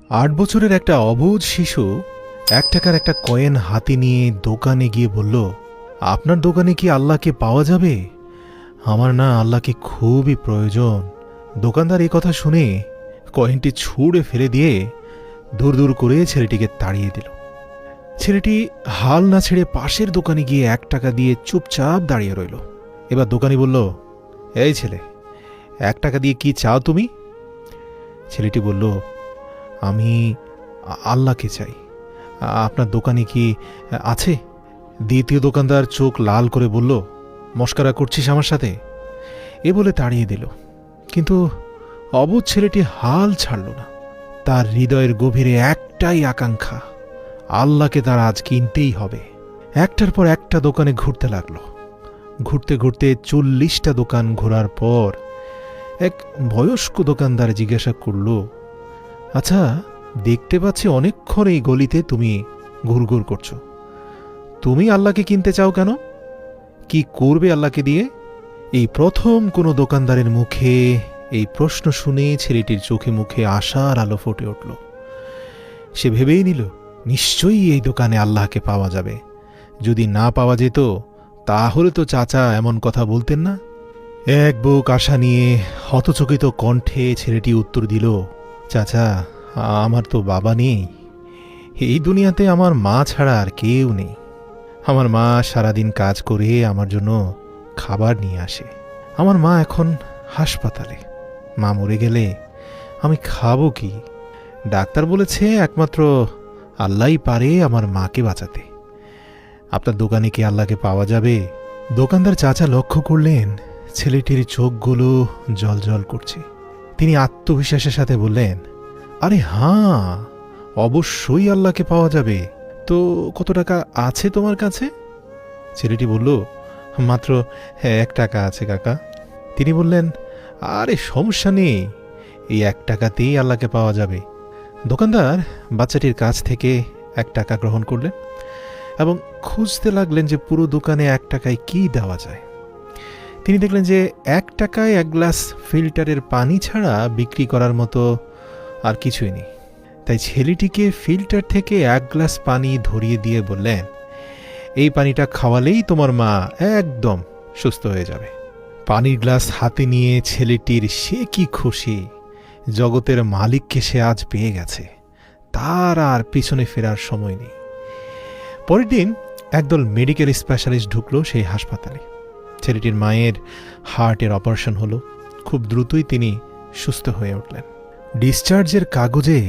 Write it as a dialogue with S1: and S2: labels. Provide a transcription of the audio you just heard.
S1: ৮ বছরের একটা অবুঝ শিশু ১ টাকার একটা কয়েন হাতে নিয়ে দোকানে গিয়ে বলল, আপনার দোকানে কি আল্লাহকে পাওয়া যাবে? আমার না আল্লাহকে খুবই প্রয়োজন। দোকানদার এই কথা শুনে কয়েনটি ছুঁড়ে ফেলে দিয়ে দূর দূর করে ছেলেটিকে তাড়িয়ে দিল। ছেলেটি হাল না ছেড়ে পাশের দোকানে গিয়ে ১ টাকা দিয়ে চুপচাপ দাঁড়িয়ে রইল। এবার দোকানি বলল, এই ছেলে, ১ টাকা দিয়ে কি চাও তুমি? ছেলেটি বলল, আমি আল্লাহকে চাই। আপনার দোকানে কি আছে? দ্বিতীয় দোকানদার চোখ লাল করে বলল, মস্করা করছিস আমার সাথে? এ বলে তাড়িয়ে দিল। কিন্তু অবুঝ ছেলেটি হাল ছাড়ল না। তার হৃদয়ের গভীরে একটাই আকাঙ্ক্ষা, আল্লাহকে তার আজ কিনতেই হবে। একটার পর একটা দোকানে ঘুরতে লাগলো। ঘুরতে ঘুরতে ৪০টা দোকান ঘোরার পর এক বয়স্ক দোকানদার জিজ্ঞাসা করল, আচ্ছা, দেখতে পাচ্ছি অনেকক্ষণ এই গলিতে তুমি ঘুরঘুর করছো। তুমি আল্লাহকে কিনতে চাও কেন? কি করবে আল্লাহকে দিয়ে? এই প্রথম কোনো দোকানদারের মুখে এই প্রশ্ন শুনে ছেলেটির চোখে মুখে আশার আলো ফুটে উঠল। সে ভেবেই নিল, নিশ্চয়ই এই দোকানে আল্লাহকে পাওয়া যাবে। যদি না পাওয়া যেত তাহলে তো চাচা এমন কথা বলতেন না। এক বুক আশা নিয়ে হতচকিত কণ্ঠে ছেলেটি উত্তর দিল, চাচা, আমার তো বাবা নেই। এই দুনিয়াতে আমার মা ছাড়া আর কেউ নেই। আমার মা সারাদিন কাজ করে আমার জন্য খাবার নিয়ে আসে। আমার মা এখন হাসপাতালে। মা মরে গেলে আমি খাবো কি? ডাক্তার বলেছে একমাত্র আল্লাহই পারে আমার মাকে বাঁচাতে। আপনার দোকানে কি আল্লাহকে পাওয়া যাবে? দোকানদার চাচা লক্ষ্য করলেন ছেলেটির চোখগুলো জলজল করছে। তিনি আত্মবিশ্বাসের সাথে বললেন, আরে হাঁ, অবশ্যই আল্লাহকে পাওয়া যাবে। তো কত টাকা আছে তোমার কাছে? ছেলেটি বলল, মাত্র ১ টাকা আছে কাকা। তিনি বললেন, আরে সমস্যা নেই, এই ১ টাকাতেই আল্লাহকে পাওয়া যাবে। দোকানদার বাচ্চাটির কাছ থেকে ১ টাকা গ্রহণ করলেন এবং খুঁজতে লাগলেন যে পুরো দোকানে ১ টাকায় কি দেওয়া যায়। তিনি দেখলেন যে ১ টাকায় ১ গ্লাস ফিল্টারের পানি ছাড়া বিক্রি করার মতো আর কিছুই নেই। তাই ছেলেটিকে ফিল্টার থেকে ১ গ্লাস পানি ধরিয়ে দিয়ে বললেন, এই পানিটা খাওয়ালেই তোমার মা একদম সুস্থ হয়ে যাবে। পানির গ্লাস হাতে নিয়ে ছেলেটির সে কি খুশি, জগতের মালিককে সে আজ পেয়ে গেছে, তার আর পিছনে ফেরার সময় নেই। পরের দিন একদল মেডিকেল স্পেশালিস্ট ঢুকলো সেই হাসপাতালে। ছেলেটির মায়ের হার্টের অপারেশন হলো। খুব দ্রুতই তিনি সুস্থ হয়ে উঠলেন। ডিসচার্জের কাগজে